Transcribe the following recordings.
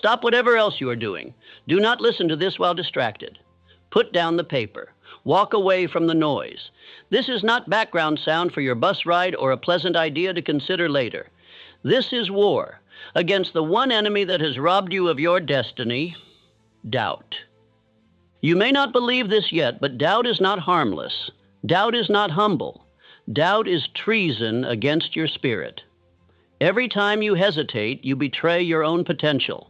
Stop whatever else you are doing. Do not listen to this while distracted. Put down the paper. Walk away from the noise. This is not background sound for your bus ride or a pleasant idea to consider later. This is war against the one enemy that has robbed you of your destiny, doubt. You may not believe this yet, but doubt is not harmless. Doubt is not humble. Doubt is treason against your spirit. Every time you hesitate, you betray your own potential.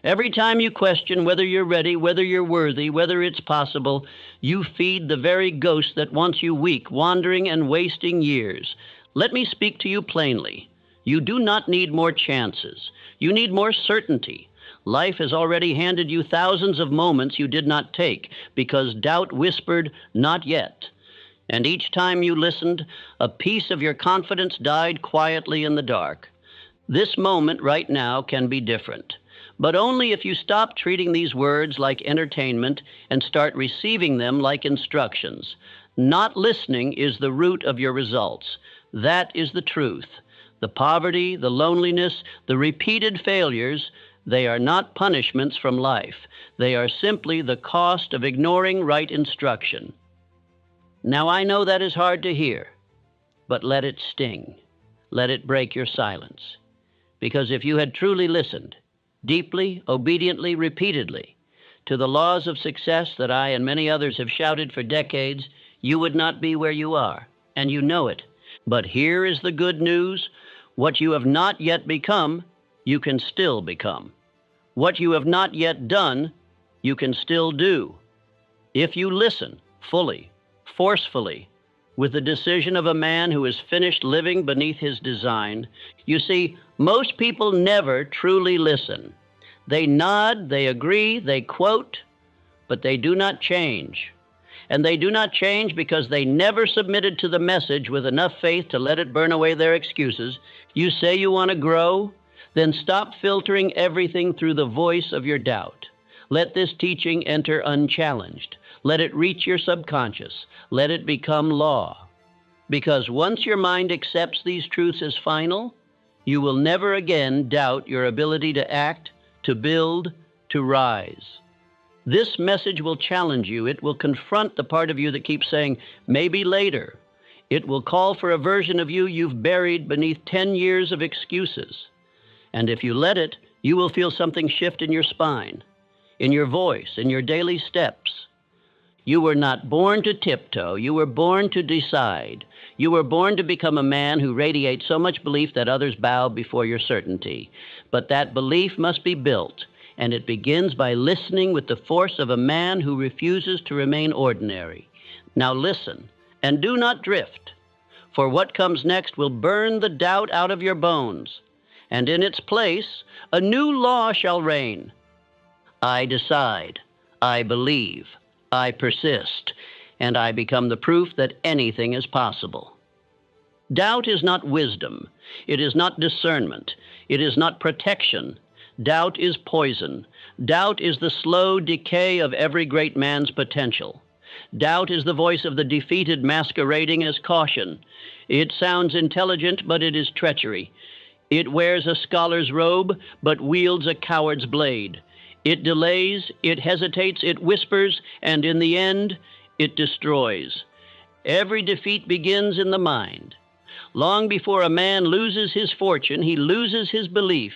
Every time you question whether you're ready, whether you're worthy, whether it's possible, you feed the very ghost that wants you weak, wandering and wasting years. Let me speak to you plainly. You do not need more chances. You need more certainty. Life has already handed you thousands of moments you did not take because doubt whispered, "Not yet." And each time you listened, a piece of your confidence died quietly in the dark. This moment right now can be different, but only if you stop treating these words like entertainment and start receiving them like instructions. Not listening is the root of your results. That is the truth. The poverty, the loneliness, the repeated failures, they are not punishments from life. They are simply the cost of ignoring right instruction. Now, I know that is hard to hear, but let it sting. Let it break your silence. Because if you had truly listened, deeply, obediently, repeatedly, to the laws of success that I and many others have shouted for decades, you would not be where you are, and you know it. But here is the good news. What you have not yet become, you can still become. What you have not yet done, you can still do. If you listen fully, forcefully, with the decision of a man who has finished living beneath his design. You see, most people never truly listen. They nod, they agree, they quote, but they do not change. And they do not change because they never submitted to the message with enough faith to let it burn away their excuses. You say you want to grow? Then stop filtering everything through the voice of your doubt. Let this teaching enter unchallenged. Let it reach your subconscious. Let it become law. Because once your mind accepts these truths as final, you will never again doubt your ability to act, to build, to rise. This message will challenge you. It will confront the part of you that keeps saying, maybe later. It will call for a version of you you've buried beneath 10 years of excuses. And if you let it, you will feel something shift in your spine, in your voice, in your daily steps. You were not born to tiptoe. You were born to decide. You were born to become a man who radiates so much belief that others bow before your certainty. But that belief must be built, and it begins by listening with the force of a man who refuses to remain ordinary. Now listen, and do not drift, for what comes next will burn the doubt out of your bones, and in its place a new law shall reign. I decide, I believe, I persist, and I become the proof that anything is possible. Doubt is not wisdom. It is not discernment. It is not protection. Doubt is poison. Doubt is the slow decay of every great man's potential. Doubt is the voice of the defeated masquerading as caution. It sounds intelligent, but it is treachery. It wears a scholar's robe, but wields a coward's blade. It delays, it hesitates, it whispers, and in the end, it destroys. Every defeat begins in the mind. Long before a man loses his fortune, he loses his belief.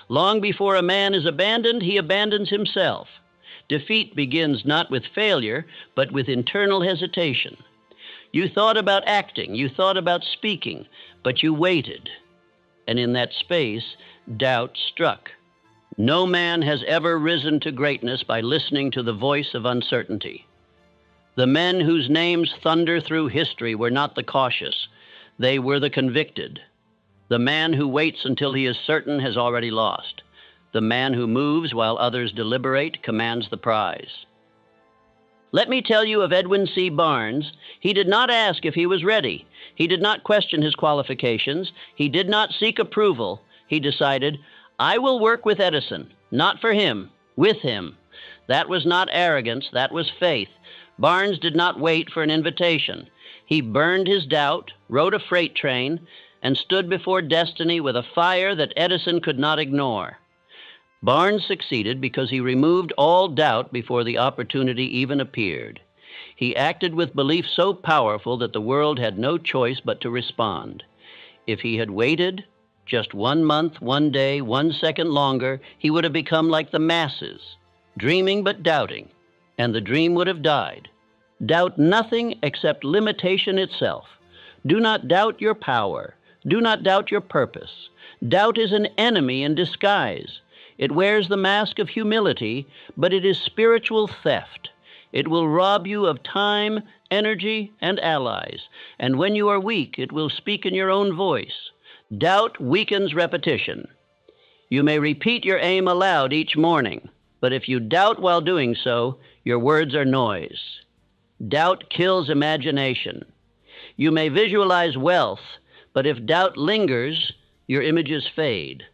Long before a man is abandoned, he abandons himself. Defeat begins not with failure, but with internal hesitation. You thought about acting, you thought about speaking, but you waited. And in that space, doubt struck. No man has ever risen to greatness by listening to the voice of uncertainty. The men whose names thunder through history were not the cautious. They were the convicted. The man who waits until he is certain has already lost. The man who moves while others deliberate commands the prize. Let me tell you of Edwin C. Barnes. He did not ask if he was ready. He did not question his qualifications. He did not seek approval. He decided, I will work with Edison, not for him, with him. That was not arrogance, that was faith. Barnes did not wait for an invitation. He burned his doubt, rode a freight train, and stood before destiny with a fire that Edison could not ignore. Barnes succeeded because he removed all doubt before the opportunity even appeared. He acted with belief so powerful that the world had no choice but to respond. If he had waited just 1 month, 1 day, 1 second longer, he would have become like the masses, dreaming but doubting, and the dream would have died. Doubt nothing except limitation itself. Do not doubt your power. Do not doubt your purpose. Doubt is an enemy in disguise. It wears the mask of humility, but it is spiritual theft. It will rob you of time, energy, and allies, and when you are weak, it will speak in your own voice. Doubt weakens repetition. You may repeat your aim aloud each morning, but if you doubt while doing so, your words are noise. Doubt kills imagination. You may visualize wealth, but if doubt lingers, your images fade.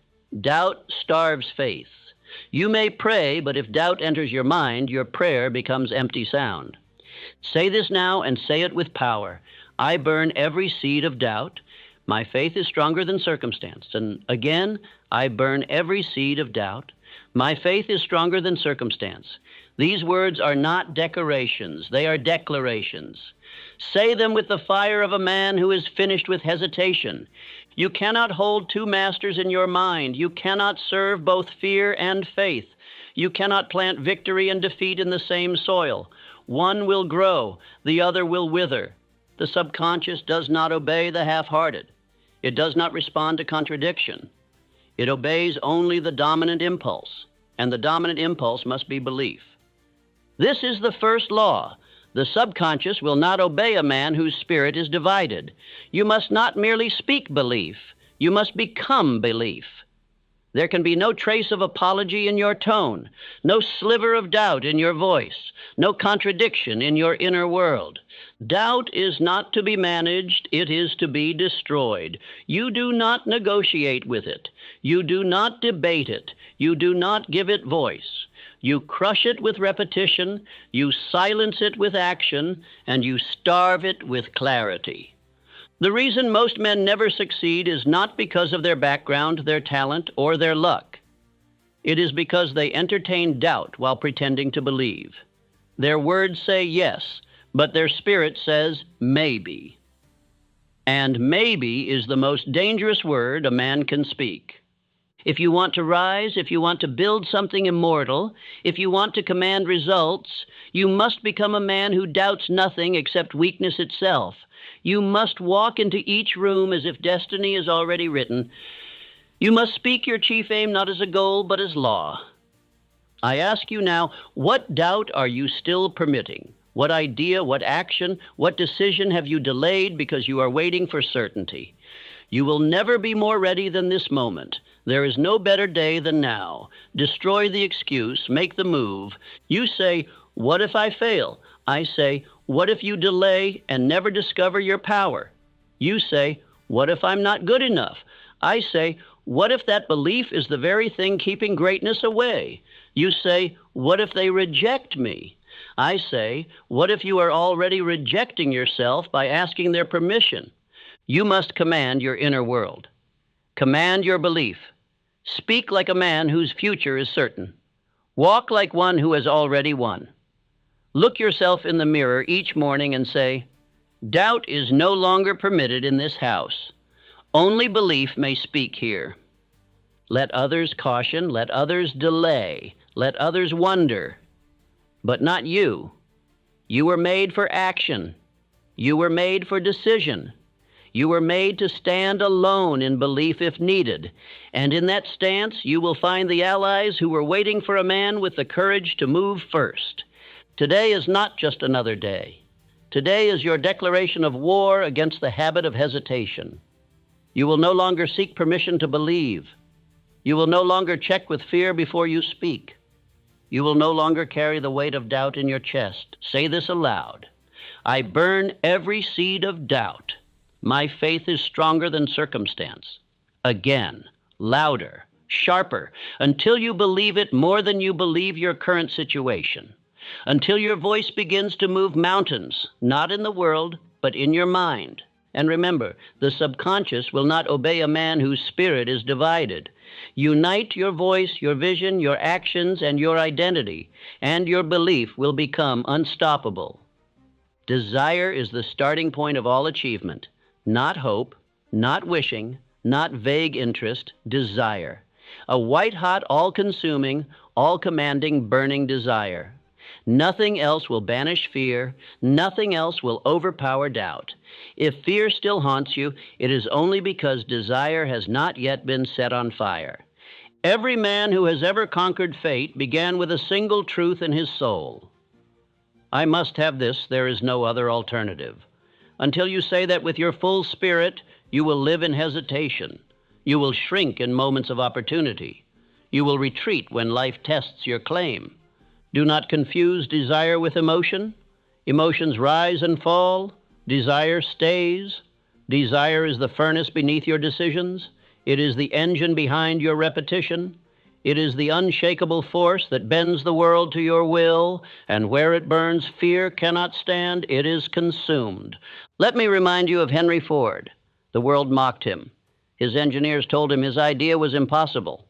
Doubt starves faith. You may pray, but if doubt enters your mind, your prayer becomes empty sound. Say this now and say it with power. I burn every seed of doubt. My faith is stronger than circumstance. And again, I burn every seed of doubt. My faith is stronger than circumstance. These words are not decorations, they are declarations. Say them with the fire of a man who is finished with hesitation. You cannot hold two masters in your mind. You cannot serve both fear and faith. You cannot plant victory and defeat in the same soil. One will grow, the other will wither. The subconscious does not obey the half-hearted. It does not respond to contradiction. It obeys only the dominant impulse, and the dominant impulse must be belief. This is the first law. The subconscious will not obey a man whose spirit is divided. You must not merely speak belief. You must become belief. There can be no trace of apology in your tone, no sliver of doubt in your voice, no contradiction in your inner world. Doubt is not to be managed, it is to be destroyed. You do not negotiate with it. You do not debate it. You do not give it voice. You crush it with repetition, you silence it with action, and you starve it with clarity. The reason most men never succeed is not because of their background, their talent, or their luck. It is because they entertain doubt while pretending to believe. Their words say yes, but their spirit says maybe. And maybe is the most dangerous word a man can speak. If you want to rise, if you want to build something immortal, if you want to command results, you must become a man who doubts nothing except weakness itself. You must walk into each room as if destiny is already written. You must speak your chief aim not as a goal, but as law. I ask you now, what doubt are you still permitting? What idea, what action, what decision have you delayed because you are waiting for certainty? You will never be more ready than this moment. There is no better day than now. Destroy the excuse, make the move. You say, what if I fail? I say, what if you delay and never discover your power? You say, what if I'm not good enough? I say, what if that belief is the very thing keeping greatness away? You say, what if they reject me? I say, what if you are already rejecting yourself by asking their permission? You must command your inner world. Command your belief. Speak like a man whose future is certain. Walk like one who has already won. Look yourself in the mirror each morning and say, doubt is no longer permitted in this house. Only belief may speak here. Let others caution, let others delay, let others wonder, but not you. You were made for action. You were made for decision. You were made to stand alone in belief if needed, and in that stance you will find the allies who were waiting for a man with the courage to move first. Today is not just another day. Today is your declaration of war against the habit of hesitation. You will no longer seek permission to believe. You will no longer check with fear before you speak. You will no longer carry the weight of doubt in your chest. Say this aloud. I burn every seed of doubt. My faith is stronger than circumstance. Again, louder, sharper, until you believe it more than you believe your current situation. Until your voice begins to move mountains, not in the world, but in your mind. And remember, the subconscious will not obey a man whose spirit is divided. Unite your voice, your vision, your actions, and your identity, and your belief will become unstoppable. Desire is the starting point of all achievement, not hope, not wishing, not vague interest, desire. A white-hot, all-consuming, all-commanding, burning desire. Nothing else will banish fear. Nothing else will overpower doubt. If fear still haunts you, it is only because desire has not yet been set on fire. Every man who has ever conquered fate began with a single truth in his soul. I must have this, there is no other alternative. Until you say that with your full spirit, you will live in hesitation. You will shrink in moments of opportunity. You will retreat when life tests your claim. Do not confuse desire with emotion. Emotions rise and fall. Desire stays. Desire is the furnace beneath your decisions. It is the engine behind your repetition. It is the unshakable force that bends the world to your will, and where it burns, fear cannot stand. It is consumed. Let me remind you of Henry Ford. The world mocked him. His engineers told him his idea was impossible.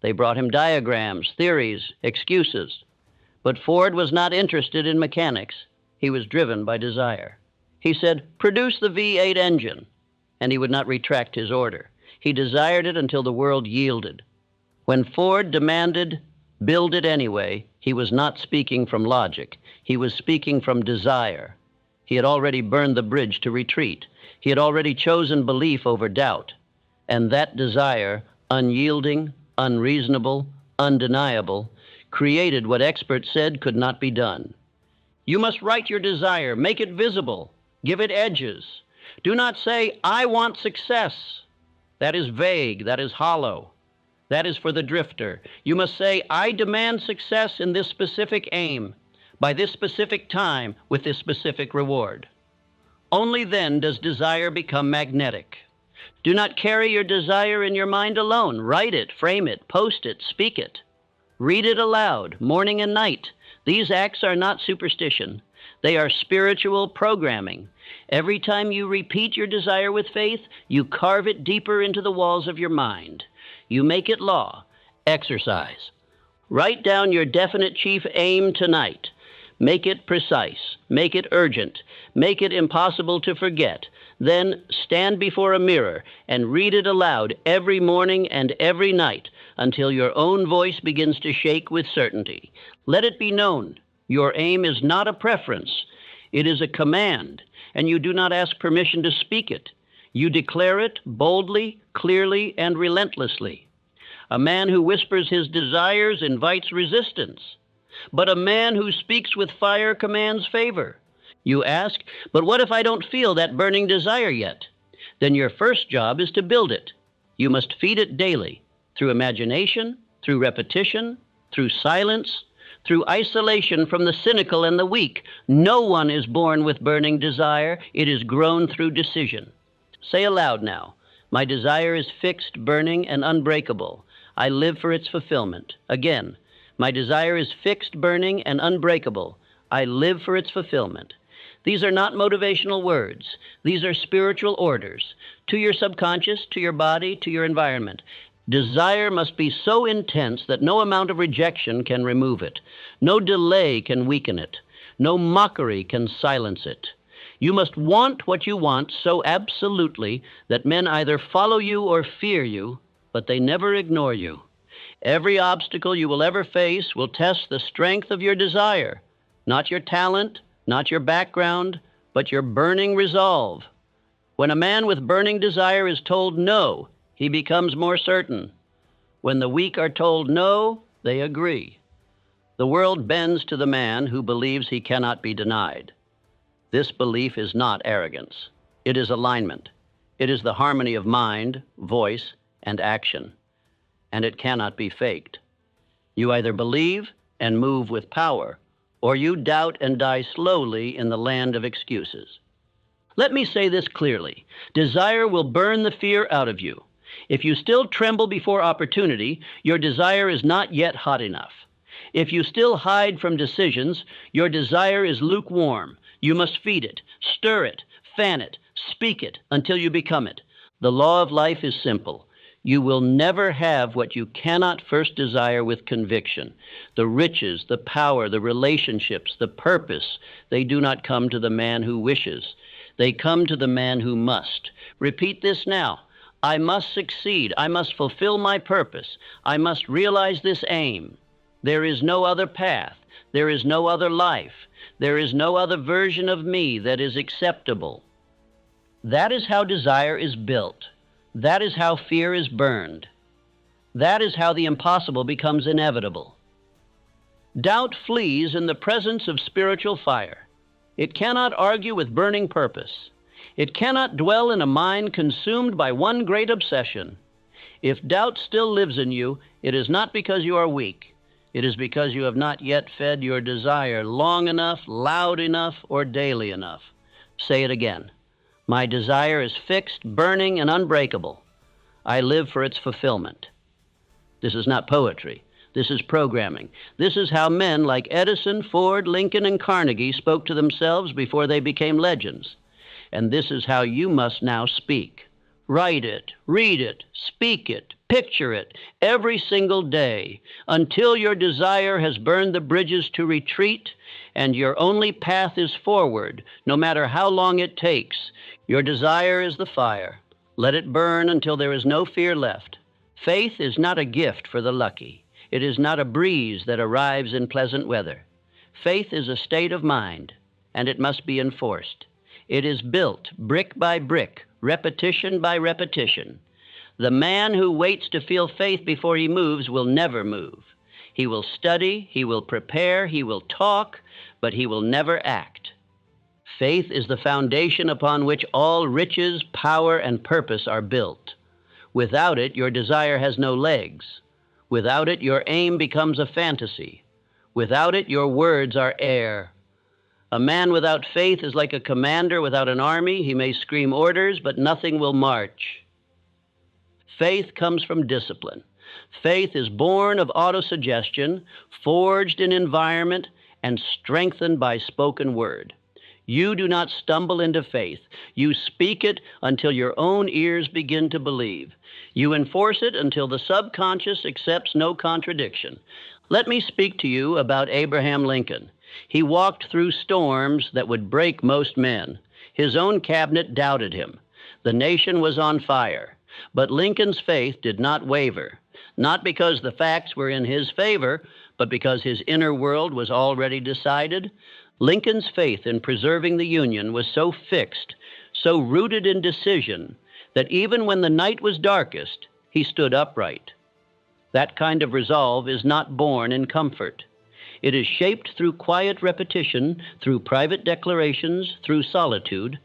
They brought him diagrams, theories, excuses. But Ford was not interested in mechanics. He was driven by desire. He said, "Produce the V8 engine," and he would not retract his order. He desired it until the world yielded. When Ford demanded, "Build it anyway," he was not speaking from logic. He was speaking from desire. He had already burned the bridge to retreat. He had already chosen belief over doubt. And that desire, unyielding, unreasonable, undeniable, created what experts said could not be done. You must write your desire, make it visible, give it edges. Do not say, "I want success." That is vague, that is hollow. That is for the drifter. You must say, "I demand success in this specific aim, by this specific time, with this specific reward." Only then does desire become magnetic. Do not carry your desire in your mind alone. Write it, frame it, post it, speak it. Read it aloud, morning and night. These acts are not superstition. They are spiritual programming. Every time you repeat your desire with faith, you carve it deeper into the walls of your mind. You make it law. Exercise. Write down your definite chief aim tonight. Make it precise. Make it urgent. Make it impossible to forget. Then stand before a mirror and read it aloud every morning and every night until your own voice begins to shake with certainty. Let it be known, your aim is not a preference. It is a command, and you do not ask permission to speak it. You declare it boldly, clearly, and relentlessly. A man who whispers his desires invites resistance, but a man who speaks with fire commands favor. You ask, "But what if I don't feel that burning desire yet?" Then your first job is to build it. You must feed it daily, through imagination, through repetition, through silence, through isolation from the cynical and the weak. No one is born with burning desire. It is grown through decision. Say aloud now, "My desire is fixed, burning, and unbreakable. I live for its fulfillment." Again, "My desire is fixed, burning, and unbreakable. I live for its fulfillment." These are not motivational words. These are spiritual orders to your subconscious, to your body, to your environment. Desire must be so intense that no amount of rejection can remove it. No delay can weaken it. No mockery can silence it. You must want what you want so absolutely that men either follow you or fear you, but they never ignore you. Every obstacle you will ever face will test the strength of your desire, not your talent, not your background, but your burning resolve. When a man with burning desire is told no, he becomes more certain. When the weak are told no, they agree. The world bends to the man who believes he cannot be denied. This belief is not arrogance. It is alignment. It is the harmony of mind, voice, and action. And it cannot be faked. You either believe and move with power, or you doubt and die slowly in the land of excuses. Let me say this clearly. Desire will burn the fear out of you. If you still tremble before opportunity, your desire is not yet hot enough. If you still hide from decisions, your desire is lukewarm. You must feed it, stir it, fan it, speak it until you become it. The law of life is simple. You will never have what you cannot first desire with conviction. The riches, the power, the relationships, the purpose, they do not come to the man who wishes. They come to the man who must. Repeat this now. I must succeed. I must fulfill my purpose. I must realize this aim. There is no other path. There is no other life. There is no other version of me that is acceptable. That is how desire is built. That is how fear is burned. That is how the impossible becomes inevitable. Doubt flees in the presence of spiritual fire. It cannot argue with burning purpose. It cannot dwell in a mind consumed by one great obsession. If doubt still lives in you, it is not because you are weak. It is because you have not yet fed your desire long enough, loud enough, or daily enough. Say it again. My desire is fixed, burning, and unbreakable. I live for its fulfillment. This is not poetry. This is programming. This is how men like Edison, Ford, Lincoln, and Carnegie spoke to themselves before they became legends. And this is how you must now speak. Write it, read it, speak it, picture it every single day until your desire has burned the bridges to retreat and your only path is forward, no matter how long it takes. Your desire is the fire. Let it burn until there is no fear left. Faith is not a gift for the lucky. It is not a breeze that arrives in pleasant weather. Faith is a state of mind, and it must be enforced. It is built brick by brick, repetition by repetition. The man who waits to feel faith before he moves will never move. He will study, he will prepare, he will talk, but he will never act. Faith is the foundation upon which all riches, power, and purpose are built. Without it, your desire has no legs. Without it, your aim becomes a fantasy. Without it, your words are air. A man without faith is like a commander without an army. He may scream orders, but nothing will march. Faith comes from discipline. Faith is born of autosuggestion, forged in environment, and strengthened by spoken word. You do not stumble into faith. You speak it until your own ears begin to believe. You enforce it until the subconscious accepts no contradiction. Let me speak to you about Abraham Lincoln. He walked through storms that would break most men. His own cabinet doubted him. The nation was on fire. But Lincoln's faith did not waver, not because the facts were in his favor, but because his inner world was already decided. Lincoln's faith in preserving the Union was so fixed, so rooted in decision, that even when the night was darkest, he stood upright. That kind of resolve is not born in comfort. It is shaped through quiet repetition, through private declarations, through solitude.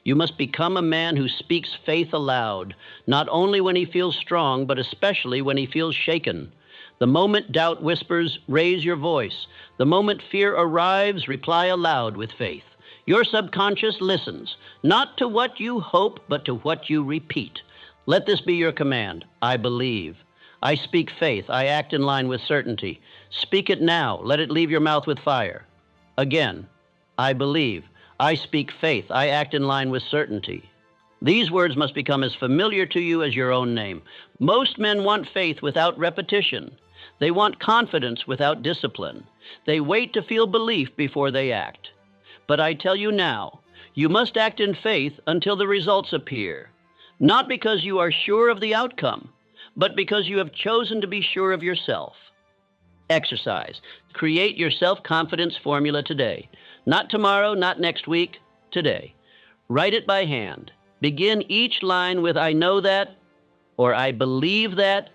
You must become a man who speaks faith aloud, not only when he feels strong, but especially when he feels shaken. The moment doubt whispers, raise your voice. The moment fear arrives, reply aloud with faith. Your subconscious listens, not to what you hope, but to what you repeat. Let this be your command. I believe. I speak faith. I act in line with certainty. Speak it now. Let it leave your mouth with fire. Again, I believe. I speak faith. I act in line with certainty. These words must become as familiar to you as your own name. Most men want faith without repetition. They want confidence without discipline. They wait to feel belief before they act. But I tell you now, you must act in faith until the results appear, not because you are sure of the outcome, but because you have chosen to be sure of yourself. Exercise. Create your self-confidence formula today. Not tomorrow, not next week, today. Write it by hand. Begin each line with I know that or I believe that,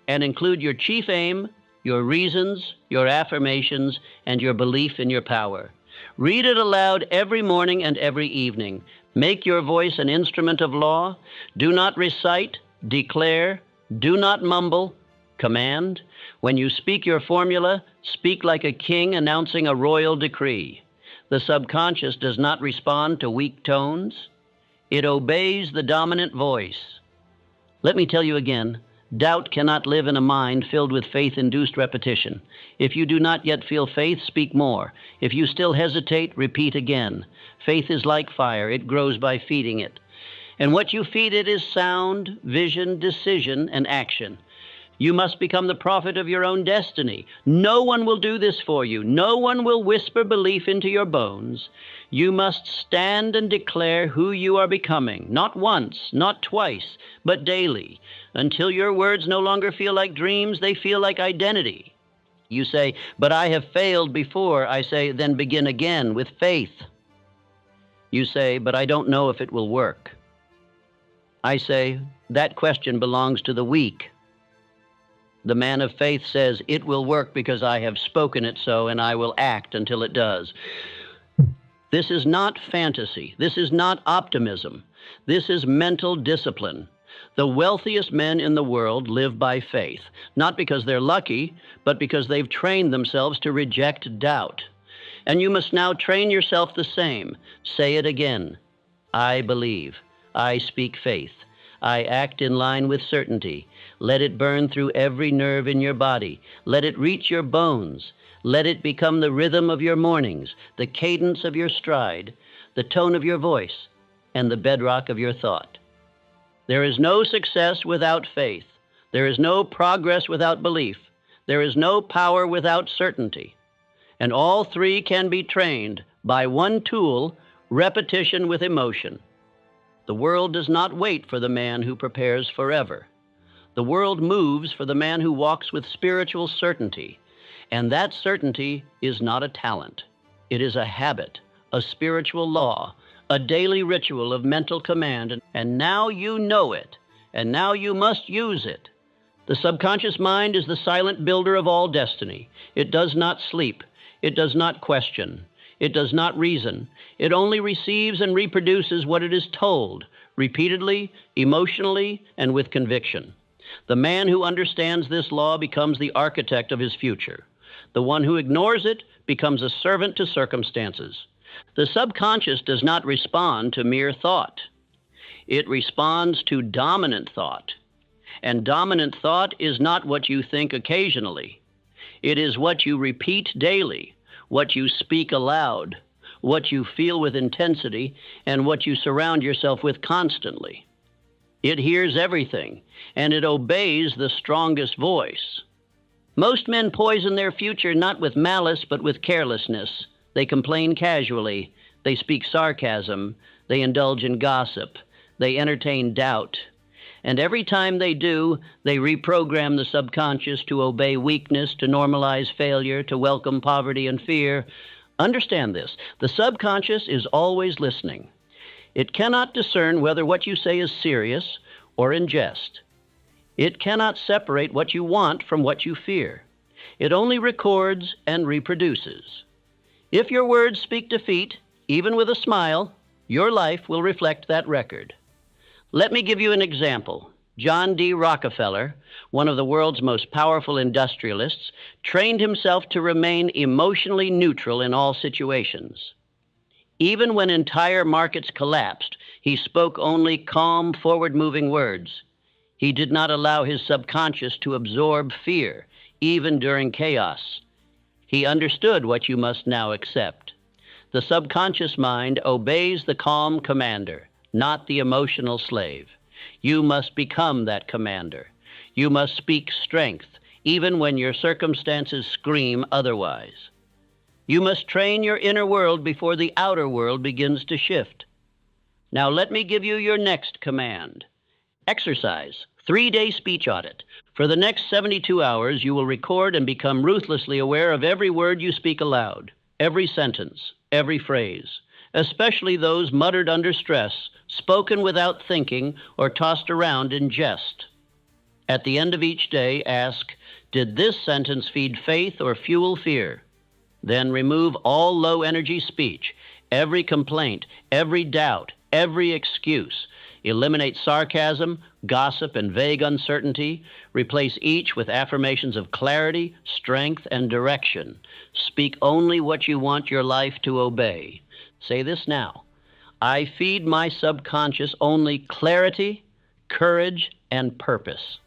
and include your chief aim, your reasons, your affirmations, and your belief in your power. Read it aloud every morning and every evening. Make your voice an instrument of law. Do not recite, declare, do not mumble, command. When you speak your formula, speak like a king announcing a royal decree. The subconscious does not respond to weak tones. It obeys the dominant voice. Let me tell you again, doubt cannot live in a mind filled with faith-induced repetition. If you do not yet feel faith, speak more. If you still hesitate, repeat again. Faith is like fire. It grows by feeding it. And what you feed it is sound, vision, decision, and action. You must become the prophet of your own destiny. No one will do this for you. No one will whisper belief into your bones. You must stand and declare who you are becoming, not once, not twice, but daily, until your words no longer feel like dreams, they feel like identity. You say, but I have failed before. I say, then begin again with faith. You say, but I don't know if it will work. I say, that question belongs to the weak. The man of faith says, it will work because I have spoken it so, and I will act until it does. This is not fantasy. This is not optimism. This is mental discipline. The wealthiest men in the world live by faith, not because they're lucky, but because they've trained themselves to reject doubt. And you must now train yourself the same. Say it again. I believe. I speak faith. I act in line with certainty. Let it burn through every nerve in your body. Let it reach your bones. Let it become the rhythm of your mornings, the cadence of your stride, the tone of your voice, and the bedrock of your thought. There is no success without faith. There is no progress without belief. There is no power without certainty. And all three can be trained by one tool, repetition with emotion. The world does not wait for the man who prepares forever. The world moves for the man who walks with spiritual certainty. And that certainty is not a talent. It is a habit, a spiritual law, a daily ritual of mental command. And now you know it, and now you must use it. The subconscious mind is the silent builder of all destiny. It does not sleep. It does not question. It does not reason. It only receives and reproduces what it is told, repeatedly, emotionally, and with conviction. The man who understands this law becomes the architect of his future. The one who ignores it becomes a servant to circumstances. The subconscious does not respond to mere thought. It responds to dominant thought. And dominant thought is not what you think occasionally. It is what you repeat daily, what you speak aloud, what you feel with intensity, and what you surround yourself with constantly. It hears everything, and it obeys the strongest voice. Most men poison their future not with malice, but with carelessness. They complain casually. They speak sarcasm. They indulge in gossip. They entertain doubt. And every time they do, they reprogram the subconscious to obey weakness, to normalize failure, to welcome poverty and fear. Understand this. The subconscious is always listening. It cannot discern whether what you say is serious or in jest. It cannot separate what you want from what you fear. It only records and reproduces. If your words speak defeat, even with a smile, your life will reflect that record. Let me give you an example. John D. Rockefeller, one of the world's most powerful industrialists, trained himself to remain emotionally neutral in all situations. Even when entire markets collapsed, he spoke only calm, forward-moving words. He did not allow his subconscious to absorb fear, even during chaos. He understood what you must now accept. The subconscious mind obeys the calm commander, not the emotional slave. You must become that commander. You must speak strength, even when your circumstances scream otherwise. You must train your inner world before the outer world begins to shift. Now let me give you your next command. Exercise, 3-day speech audit. For the next 72 hours, you will record and become ruthlessly aware of every word you speak aloud, every sentence, every phrase, especially those muttered under stress, spoken without thinking, or tossed around in jest. At the end of each day, ask, did this sentence feed faith or fuel fear? Then remove all low-energy speech, every complaint, every doubt, every excuse. Eliminate sarcasm, gossip, and vague uncertainty. Replace each with affirmations of clarity, strength, and direction. Speak only what you want your life to obey. Say this now. I feed my subconscious only clarity, courage, and purpose.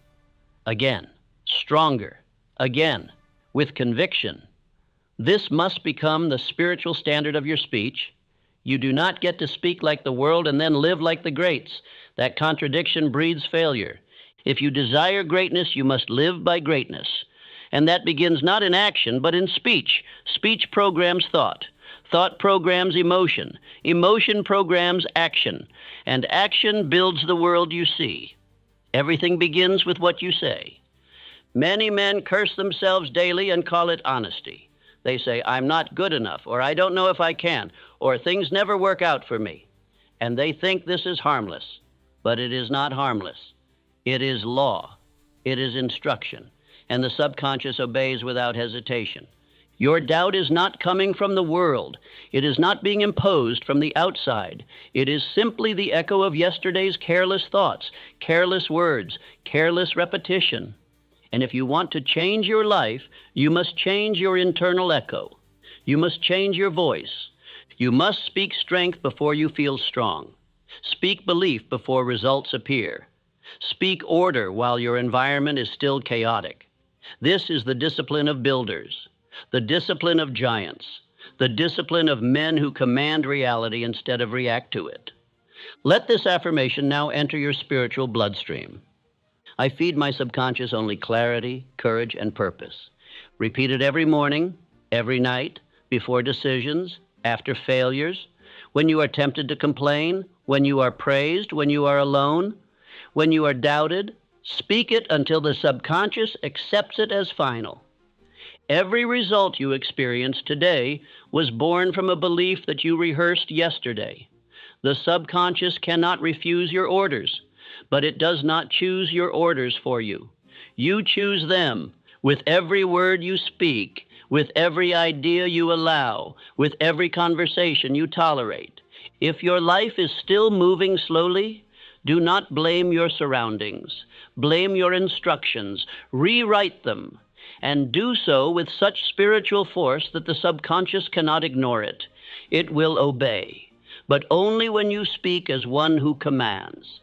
Again, stronger. Again, with conviction. This must become the spiritual standard of your speech, You do not get to speak like the world and then live like the greats. That contradiction breeds failure. If you desire greatness, you must live by greatness. And that begins not in action, but in speech. Speech programs thought. Thought programs emotion. Emotion programs action. And action builds the world you see. Everything begins with what you say. Many men curse themselves daily and call it honesty. They say, I'm not good enough, or I don't know if I can, or things never work out for me. And they think this is harmless. But it is not harmless. It is law. It is instruction. And the subconscious obeys without hesitation. Your doubt is not coming from the world. It is not being imposed from the outside. It is simply the echo of yesterday's careless thoughts, careless words, careless repetition. And if you want to change your life, you must change your internal echo. You must change your voice. You must speak strength before you feel strong. Speak belief before results appear. Speak order while your environment is still chaotic. This is the discipline of builders, the discipline of giants, the discipline of men who command reality instead of react to it. Let this affirmation now enter your spiritual bloodstream. I feed my subconscious only clarity, courage, and purpose. Repeat it every morning, every night, before decisions, after failures, when you are tempted to complain, when you are praised, when you are alone, when you are doubted. Speak it until the subconscious accepts it as final. Every result you experience today was born from a belief that you rehearsed yesterday. The subconscious cannot refuse your orders, but it does not choose your orders for you. You choose them with every word you speak, with every idea you allow, with every conversation you tolerate. If your life is still moving slowly, do not blame your surroundings. Blame your instructions. Rewrite them. And do so with such spiritual force that the subconscious cannot ignore it. It will obey, but only when you speak as one who commands.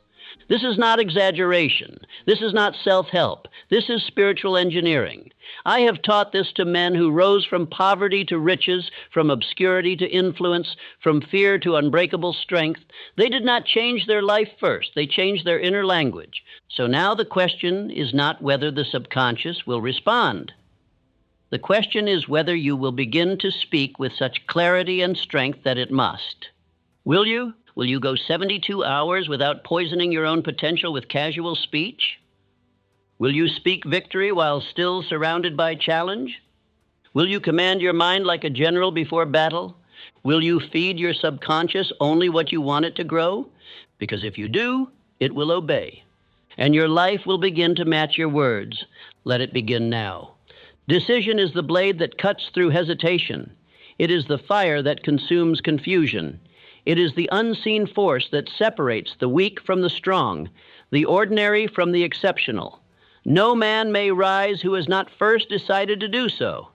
This is not exaggeration. This is not self-help. This is spiritual engineering. I have taught this to men who rose from poverty to riches, from obscurity to influence, from fear to unbreakable strength. They did not change their life first. They changed their inner language. So now the question is not whether the subconscious will respond. The question is whether you will begin to speak with such clarity and strength that it must. Will you? Will you go 72 hours without poisoning your own potential with casual speech? Will you speak victory while still surrounded by challenge? Will you command your mind like a general before battle? Will you feed your subconscious only what you want it to grow? Because if you do, it will obey. And your life will begin to match your words. Let it begin now. Decision is the blade that cuts through hesitation. It is the fire that consumes confusion. It is the unseen force that separates the weak from the strong, the ordinary from the exceptional. No man may rise who has not first decided to do so.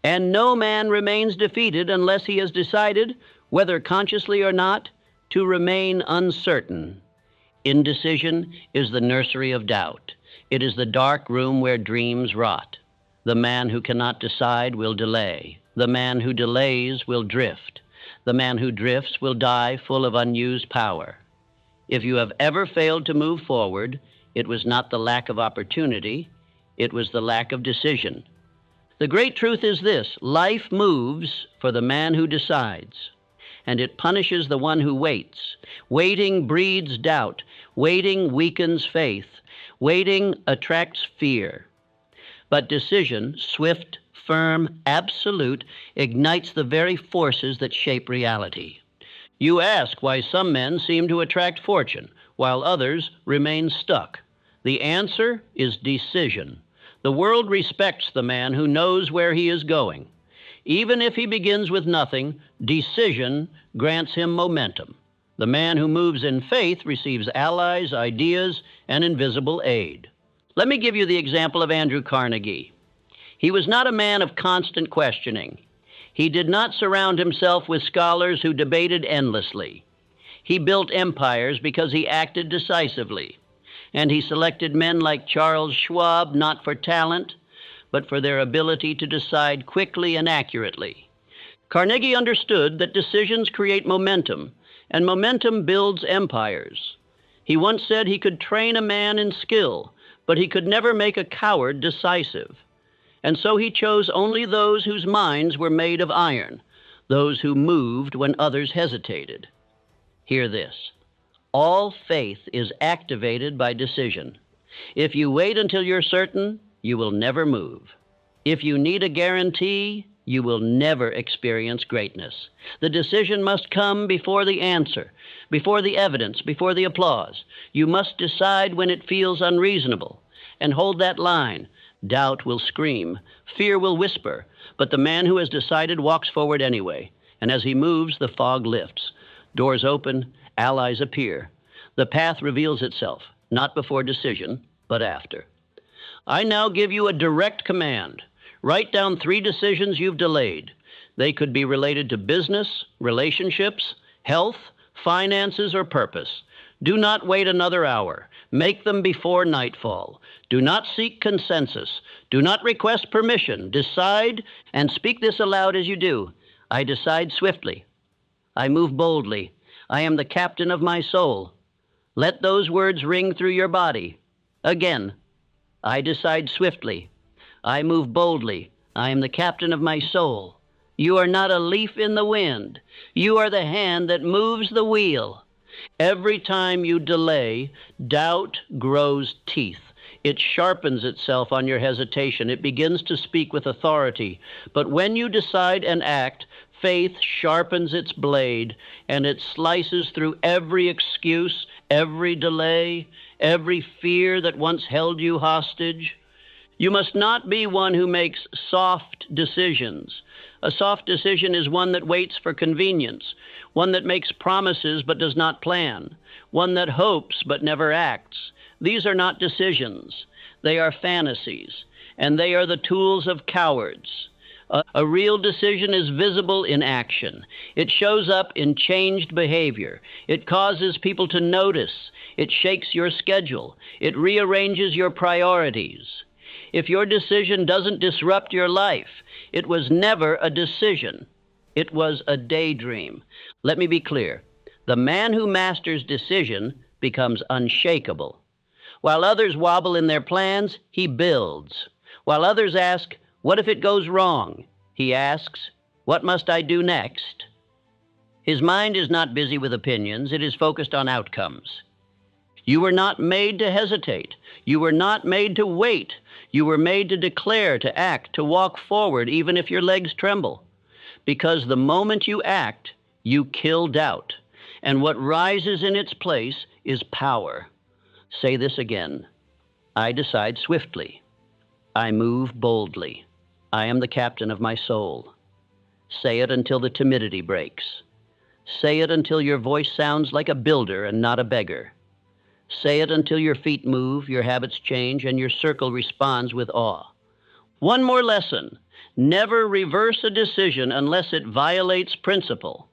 And no man remains defeated unless he has decided, whether consciously or not, to remain uncertain. Indecision is the nursery of doubt. It is the dark room where dreams rot. The man who cannot decide will delay. The man who delays will drift. The man who drifts will die full of unused power. If you have ever failed to move forward, it was not the lack of opportunity, it was the lack of decision. The great truth is this: life moves for the man who decides, and it punishes the one who waits. Waiting breeds doubt. Waiting weakens faith. Waiting attracts fear. But decision, swift, firm, absolute, ignites the very forces that shape reality. You ask why some men seem to attract fortune, while others remain stuck. The answer is decision. The world respects the man who knows where he is going. Even if he begins with nothing, decision grants him momentum. The man who moves in faith receives allies, ideas, and invisible aid. Let me give you the example of Andrew Carnegie. He was not a man of constant questioning. He did not surround himself with scholars who debated endlessly. He built empires because he acted decisively. And he selected men like Charles Schwab not for talent, but for their ability to decide quickly and accurately. Carnegie understood that decisions create momentum, and momentum builds empires. He once said he could train a man in skill, but he could never make a coward decisive. And so he chose only those whose minds were made of iron, those who moved when others hesitated. Hear this. All faith is activated by decision. If you wait until you're certain, you will never move. If you need a guarantee, you will never experience greatness. The decision must come before the answer, before the evidence, before the applause. You must decide when it feels unreasonable, and hold that line. Doubt will scream, fear will whisper, but the man who has decided walks forward anyway, and as he moves, the fog lifts. Doors open, allies appear. The path reveals itself, not before decision, but after. I now give you a direct command. Write down 3 decisions you've delayed. They could be related to business, relationships, health, finances, or purpose. Do not wait another hour. Make them before nightfall. Do not seek consensus. Do not request permission. Decide and speak this aloud as you do. I decide swiftly. I move boldly. I am the captain of my soul. Let those words ring through your body. Again, I decide swiftly. I move boldly. I am the captain of my soul. You are not a leaf in the wind. You are the hand that moves the wheel. Every time you delay, doubt grows teeth. It sharpens itself on your hesitation. It begins to speak with authority. But when you decide and act, faith sharpens its blade, and it slices through every excuse, every delay, every fear that once held you hostage. You must not be one who makes soft decisions. A soft decision is one that waits for convenience, one that makes promises but does not plan, one that hopes but never acts. These are not decisions. They are fantasies, and they are the tools of cowards. A real decision is visible in action. It shows up in changed behavior. It causes people to notice. It shakes your schedule. It rearranges your priorities. If your decision doesn't disrupt your life, it was never a decision. It was a daydream. Let me be clear. The man who masters decision becomes unshakable. While others wobble in their plans, he builds. While others ask, what if it goes wrong? He asks, what must I do next? His mind is not busy with opinions. It is focused on outcomes. You were not made to hesitate. You were not made to wait. You were made to declare, to act, to walk forward, even if your legs tremble. Because the moment you act, you kill doubt. And what rises in its place is power. Say this again. I decide swiftly. I move boldly. I am the captain of my soul. Say it until the timidity breaks. Say it until your voice sounds like a builder and not a beggar. Say it until your feet move, your habits change, and your circle responds with awe. One more lesson. Never reverse a decision unless it violates principle.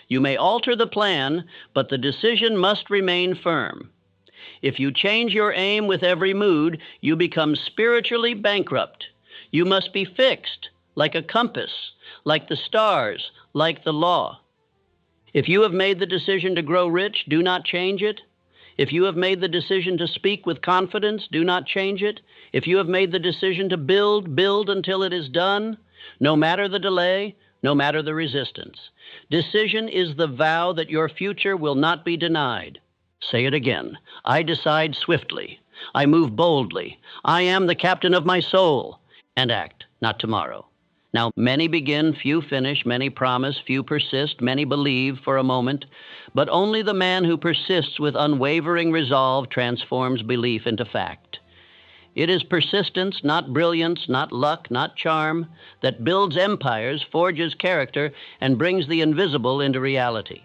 You may alter the plan, but the decision must remain firm. If you change your aim with every mood, you become spiritually bankrupt. You must be fixed, like a compass, like the stars, like the law. If you have made the decision to grow rich, do not change it. If you have made the decision to speak with confidence, do not change it. If you have made the decision to build, build until it is done, no matter the delay, no matter the resistance. Decision is the vow that your future will not be denied. Say it again. I decide swiftly. I move boldly. I am the captain of my soul. And act, not tomorrow. Now, many begin, few finish, many promise, few persist, many believe for a moment, but only the man who persists with unwavering resolve transforms belief into fact. It is persistence, not brilliance, not luck, not charm, that builds empires, forges character, and brings the invisible into reality.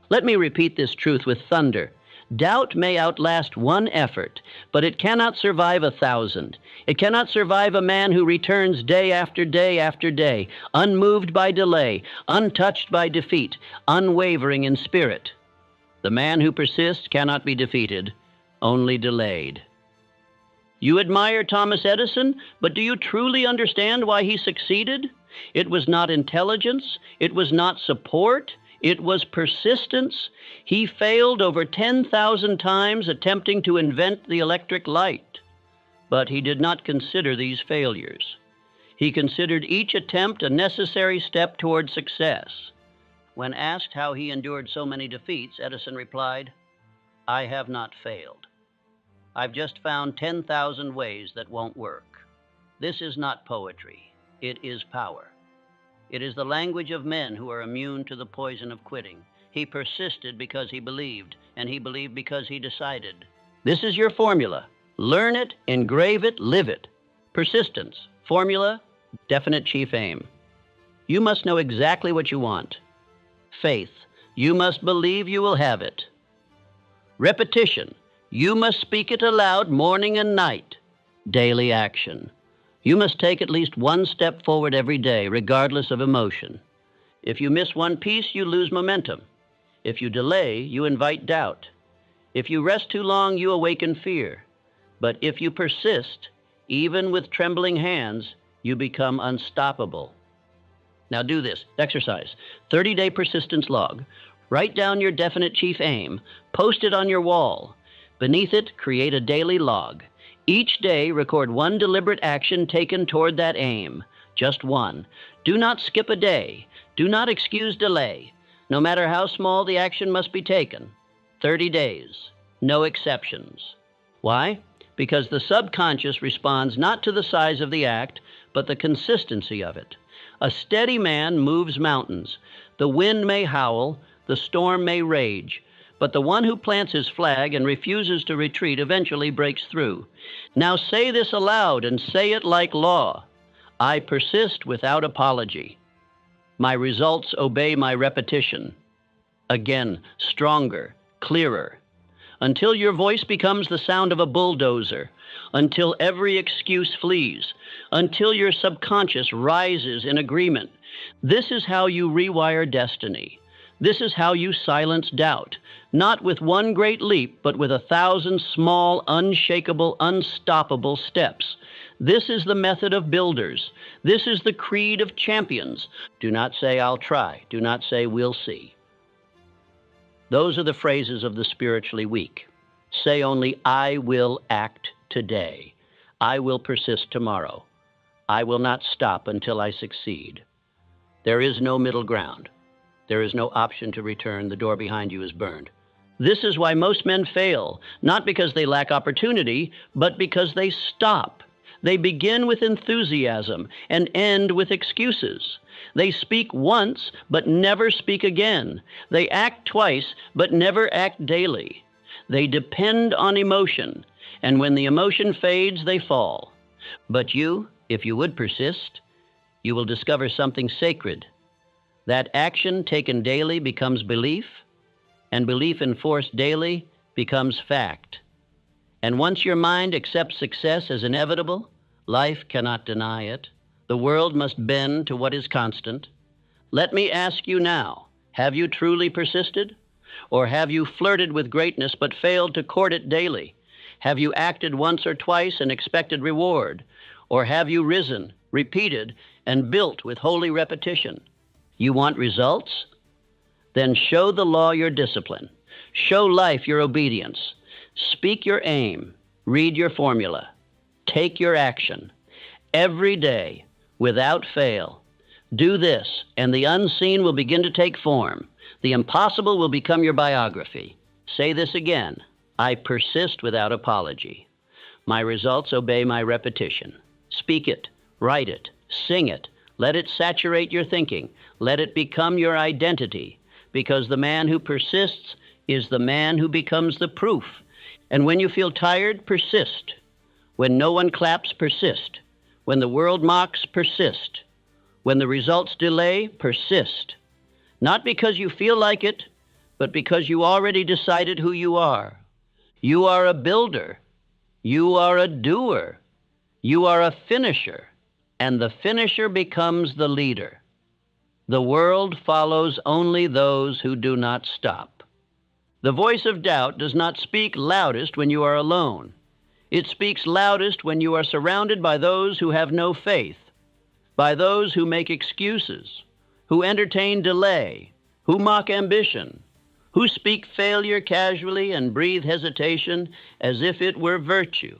Let me repeat this truth with thunder. Doubt may outlast one effort, but it cannot survive 1,000. It cannot survive a man who returns day after day after day, unmoved by delay, untouched by defeat, unwavering in spirit. The man who persists cannot be defeated, only delayed. You admire Thomas Edison, but do you truly understand why he succeeded? It was not intelligence. It was not support. It was persistence. He failed over 10,000 times attempting to invent the electric light. But he did not consider these failures. He considered each attempt a necessary step toward success. When asked how he endured so many defeats, Edison replied, "I have not failed. I've just found 10,000 ways that won't work." This is not poetry. It is power. It is the language of men who are immune to the poison of quitting. He persisted because he believed, and he believed because he decided. This is your formula. Learn it, engrave it, live it. Persistence. Formula, definite chief aim. You must know exactly what you want. Faith. You must believe you will have it. Repetition. You must speak it aloud morning and night. Daily action. You must take at least one step forward every day, regardless of emotion. If you miss one piece, you lose momentum. If you delay, you invite doubt. If you rest too long, you awaken fear. But if you persist, even with trembling hands, you become unstoppable. Now do this exercise. 30-day persistence log. Write down your definite chief aim. Post it on your wall. Beneath it, create a daily log. Each day, record one deliberate action taken toward that aim. Just one. Do not skip a day. Do not excuse delay. No matter how small, the action must be taken. 30 days. No exceptions. Why? Because the subconscious responds not to the size of the act, but the consistency of it. A steady man moves mountains. The wind may howl, the storm may rage, but the one who plants his flag and refuses to retreat eventually breaks through. Now say this aloud and say it like law. I persist without apology. My results obey my repetition. Again, stronger, clearer. Until your voice becomes the sound of a bulldozer, until every excuse flees, until your subconscious rises in agreement. This is how you rewire destiny. This is how you silence doubt, not with one great leap, but with 1,000 small, unshakable, unstoppable steps. This is the method of builders. This is the creed of champions. Do not say, "I'll try." Do not say, "We'll see." Those are the phrases of the spiritually weak. Say only, "I will act today. I will persist tomorrow. I will not stop until I succeed." There is no middle ground. There is no option to return. The door behind you is burned. This is why most men fail, not because they lack opportunity, but because they stop. They begin with enthusiasm and end with excuses. They speak once, but never speak again. They act twice, but never act daily. They depend on emotion, and when the emotion fades, they fall. But you, if you would persist, you will discover something sacred. That action taken daily becomes belief, and belief enforced daily becomes fact. And once your mind accepts success as inevitable, life cannot deny it. The world must bend to what is constant. Let me ask you now, have you truly persisted? Or have you flirted with greatness but failed to court it daily? Have you acted once or twice and expected reward? Or have you risen, repeated, and built with holy repetition? You want results? Then show the law your discipline. Show life your obedience. Speak your aim. Read your formula. Take your action. Every day, without fail. Do this, and the unseen will begin to take form. The impossible will become your biography. Say this again. I persist without apology. My results obey my repetition. Speak it. Write it. Sing it. Let it saturate your thinking. Let it become your identity, because the man who persists is the man who becomes the proof. And when you feel tired, persist. When no one claps, persist. When the world mocks, persist. When the results delay, persist. Not because you feel like it, but because you already decided who you are. You are a builder. You are a doer. You are a finisher. And the finisher becomes the leader. The world follows only those who do not stop. The voice of doubt does not speak loudest when you are alone. It speaks loudest when you are surrounded by those who have no faith, by those who make excuses, who entertain delay, who mock ambition, who speak failure casually and breathe hesitation as if it were virtue.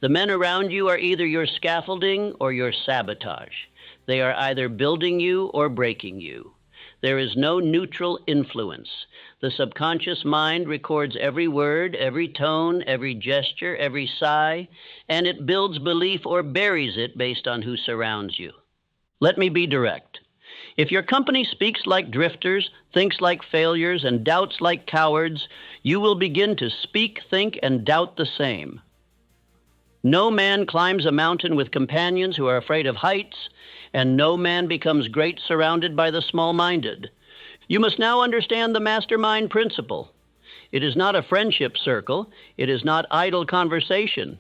The men around you are either your scaffolding or your sabotage. They are either building you or breaking you. There is no neutral influence. The subconscious mind records every word, every tone, every gesture, every sigh, and it builds belief or buries it based on who surrounds you. Let me be direct. If your company speaks like drifters, thinks like failures, and doubts like cowards, you will begin to speak, think, and doubt the same. No man climbs a mountain with companions who are afraid of heights, and no man becomes great surrounded by the small-minded. You must now understand the mastermind principle. It is not a friendship circle. It is not idle conversation.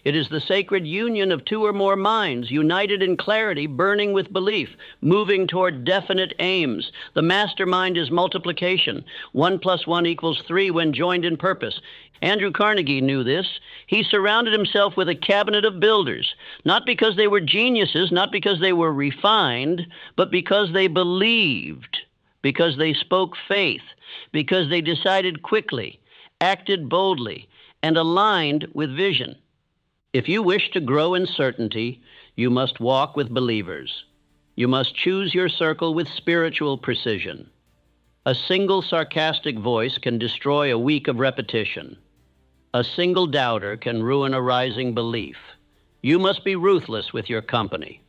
It is the sacred union of two or more minds, united in clarity, burning with belief, moving toward definite aims. The mastermind is multiplication. 1 + 1 = 3 when joined in purpose. Andrew Carnegie knew this. He surrounded himself with a cabinet of builders, not because they were geniuses, not because they were refined, but because they believed, because they spoke faith, because they decided quickly, acted boldly, and aligned with vision. If you wish to grow in certainty, you must walk with believers. You must choose your circle with spiritual precision. A single sarcastic voice can destroy a week of repetition. A single doubter can ruin a rising belief. You must be ruthless with your company.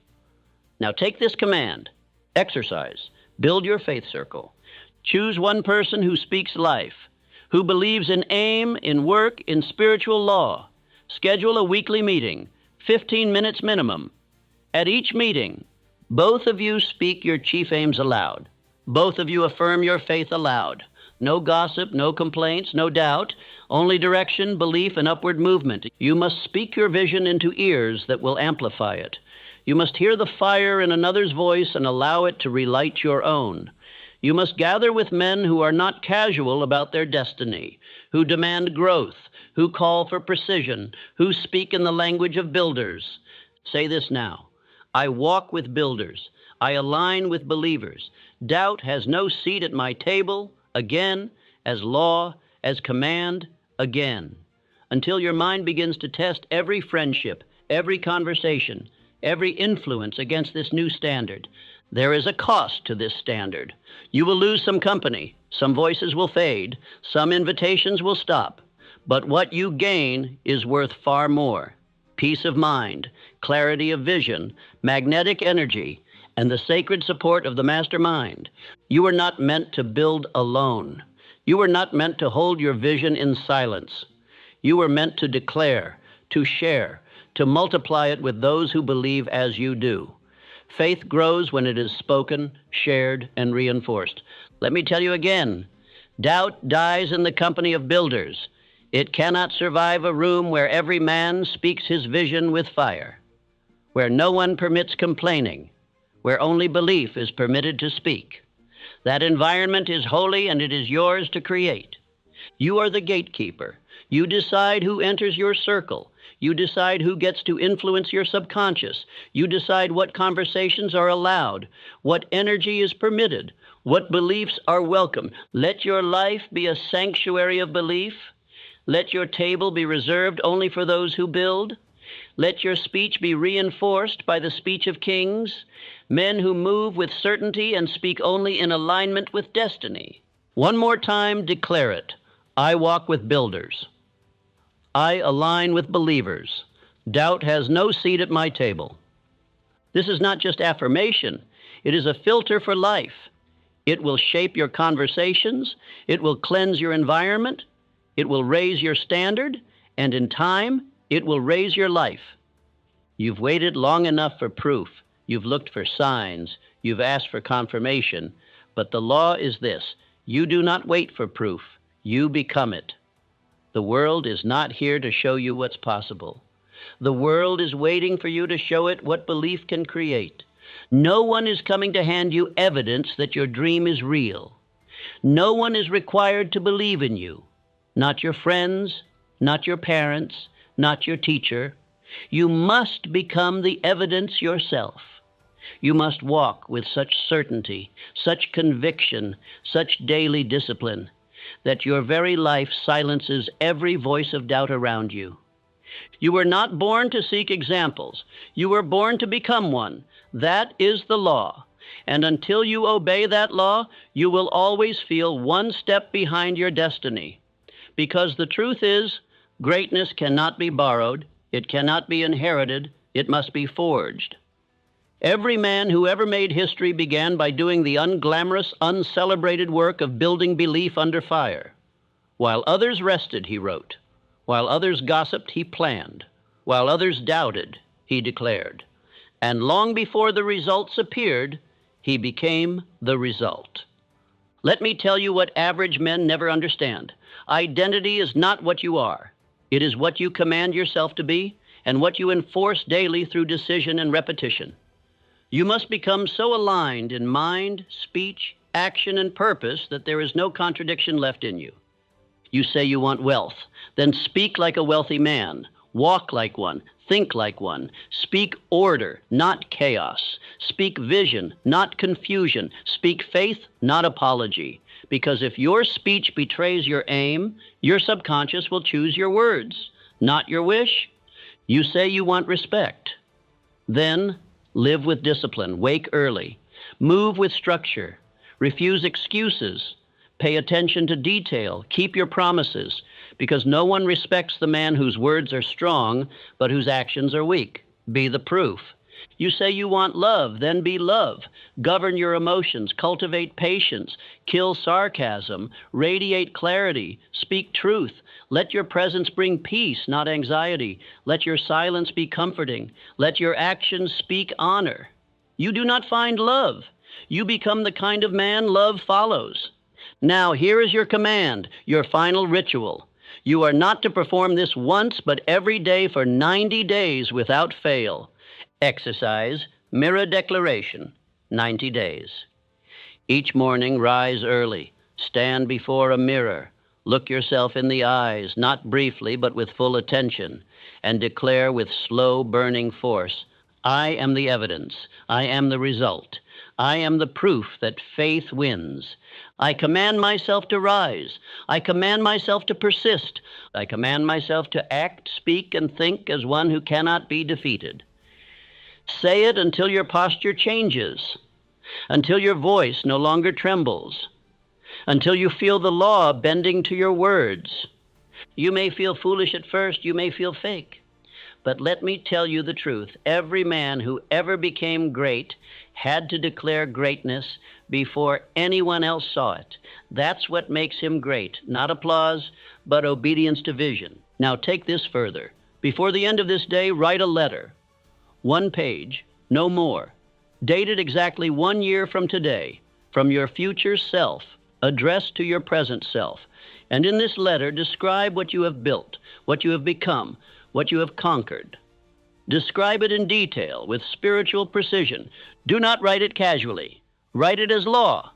Now take this command. Exercise. Build your faith circle. Choose one person who speaks life, who believes in aim, in work, in spiritual law. Schedule a weekly meeting, 15 minutes minimum. At each meeting, both of you speak your chief aims aloud. Both of you affirm your faith aloud. No gossip, no complaints, no doubt, only direction, belief, and upward movement. You must speak your vision into ears that will amplify it. You must hear the fire in another's voice and allow it to relight your own. You must gather with men who are not casual about their destiny, who demand growth, who call for precision, who speak in the language of builders. Say this now. I walk with builders. I align with believers. Doubt has no seat at my table, again, as law, as command, again, until your mind begins to test every friendship, every conversation, every influence against this new standard. There is a cost to this standard. You will lose some company. Some voices will fade. Some invitations will stop. But what you gain is worth far more. Peace of mind, clarity of vision, magnetic energy, and the sacred support of the mastermind. You are not meant to build alone. You are not meant to hold your vision in silence. You are meant to declare, to share, to multiply it with those who believe as you do. Faith grows when it is spoken, shared, and reinforced. Let me tell you again, doubt dies in the company of builders. It cannot survive a room where every man speaks his vision with fire, where no one permits complaining, where only belief is permitted to speak. That environment is holy and it is yours to create. You are the gatekeeper. You decide who enters your circle. You decide who gets to influence your subconscious. You decide what conversations are allowed, what energy is permitted, what beliefs are welcome. Let your life be a sanctuary of belief. Let your table be reserved only for those who build. Let your speech be reinforced by the speech of kings, men who move with certainty and speak only in alignment with destiny. One more time, declare it. I walk with builders. I align with believers. Doubt has no seat at my table. This is not just affirmation. It is a filter for life. It will shape your conversations. It will cleanse your environment. It will raise your standard, and in time, it will raise your life. You've waited long enough for proof. You've looked for signs. You've asked for confirmation. But the law is this. You do not wait for proof. You become it. The world is not here to show you what's possible. The world is waiting for you to show it what belief can create. No one is coming to hand you evidence that your dream is real. No one is required to believe in you. Not your friends, not your parents, not your teacher. You must become the evidence yourself. You must walk with such certainty, such conviction, such daily discipline, that your very life silences every voice of doubt around you. You were not born to seek examples. You were born to become one. That is the law. And until you obey that law, you will always feel one step behind your destiny. Because the truth is, greatness cannot be borrowed, it cannot be inherited, it must be forged. Every man who ever made history began by doing the unglamorous, uncelebrated work of building belief under fire. While others rested, he wrote. While others gossiped, he planned. While others doubted, he declared. And long before the results appeared, he became the result. Let me tell you what average men never understand. Identity is not what you are. It is what you command yourself to be and what you enforce daily through decision and repetition. You must become so aligned in mind, speech, action, and purpose that there is no contradiction left in you. You say you want wealth, then speak like a wealthy man, walk like one, think like one, speak order, not chaos, speak vision, not confusion, speak faith, not apology. Because if your speech betrays your aim, your subconscious will choose your words, not your wish. You say you want respect. Then live with discipline, wake early, move with structure, refuse excuses, pay attention to detail, keep your promises, because no one respects the man whose words are strong, but whose actions are weak. Be the proof. You say you want love, then be love. Govern your emotions, cultivate patience, kill sarcasm, radiate clarity, speak truth. Let your presence bring peace, not anxiety. Let your silence be comforting. Let your actions speak honor. You do not find love. You become the kind of man love follows. Now, here is your command, your final ritual. You are not to perform this once, but every day for 90 days without fail. Exercise, mirror declaration, 90 days. Each morning, rise early. Stand before a mirror. Look yourself in the eyes, not briefly, but with full attention, and declare with slow, burning force, I am the evidence. I am the result. I am the proof that faith wins. I command myself to rise. I command myself to persist. I command myself to act, speak, and think as one who cannot be defeated. Say it until your posture changes, until your voice no longer trembles, until you feel the law bending to your words. You may feel foolish at first, you may feel fake, but let me tell you the truth. Every man who ever became great had to declare greatness before anyone else saw it. That's what makes him great, not applause, but obedience to vision. Now take this further. Before the end of this day, write a letter. 1 page, no more, dated exactly 1 year from today, from your future self, addressed to your present self. And in this letter, describe what you have built, what you have become, what you have conquered. Describe it in detail, with spiritual precision. Do not write it casually. Write it as law.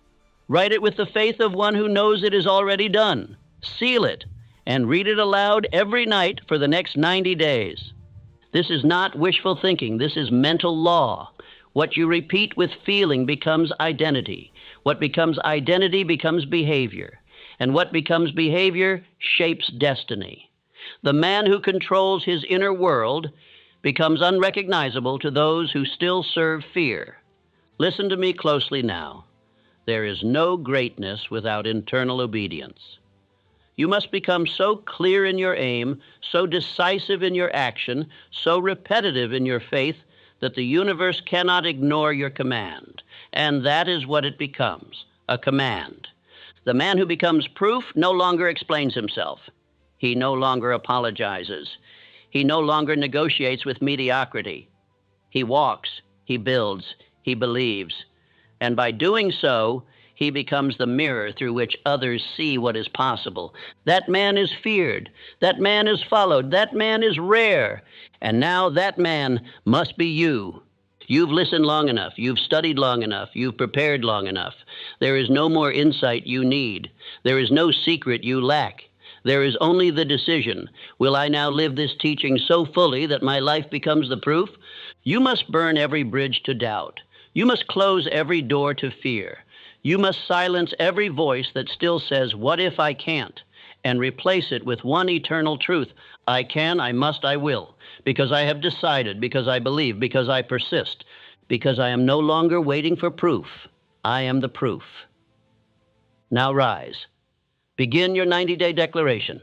Write it with the faith of one who knows it is already done. Seal it, and read it aloud every night for the next 90 days. This is not wishful thinking. This is mental law. What you repeat with feeling becomes identity. What becomes identity becomes behavior. And what becomes behavior shapes destiny. The man who controls his inner world becomes unrecognizable to those who still serve fear. Listen to me closely now. There is no greatness without internal obedience. You must become so clear in your aim, so decisive in your action, so repetitive in your faith that the universe cannot ignore your command. And that is what it becomes, a command. The man who becomes proof no longer explains himself. He no longer apologizes. He no longer negotiates with mediocrity. He walks, he builds, he believes. And by doing so, he becomes the mirror through which others see what is possible. That man is feared. That man is followed. That man is rare. And now that man must be you. You've listened long enough. You've studied long enough. You've prepared long enough. There is no more insight you need. There is no secret you lack. There is only the decision. Will I now live this teaching so fully that my life becomes the proof? You must burn every bridge to doubt. You must close every door to fear. You must silence every voice that still says, "What if I can't?" and replace it with one eternal truth. I can, I must, I will, because I have decided, because I believe, because I persist, because I am no longer waiting for proof. I am the proof. Now rise. Begin your 90-day declaration.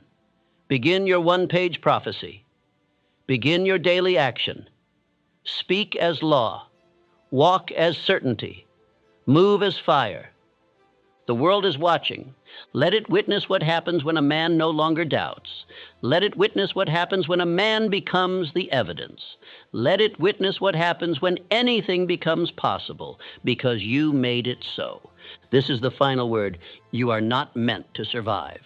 Begin your one-page prophecy. Begin your daily action. Speak as law. Walk as certainty. Move as fire. The world is watching. Let it witness what happens when a man no longer doubts. Let it witness what happens when a man becomes the evidence. Let it witness what happens when anything becomes possible, because you made it so. This is the final word. You are not meant to survive.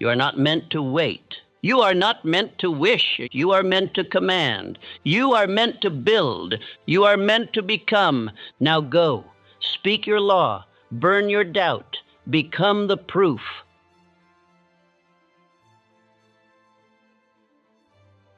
You are not meant to wait. You are not meant to wish. You are meant to command. You are meant to build. You are meant to become. Now go. Speak your law. Burn your doubt. Become the proof.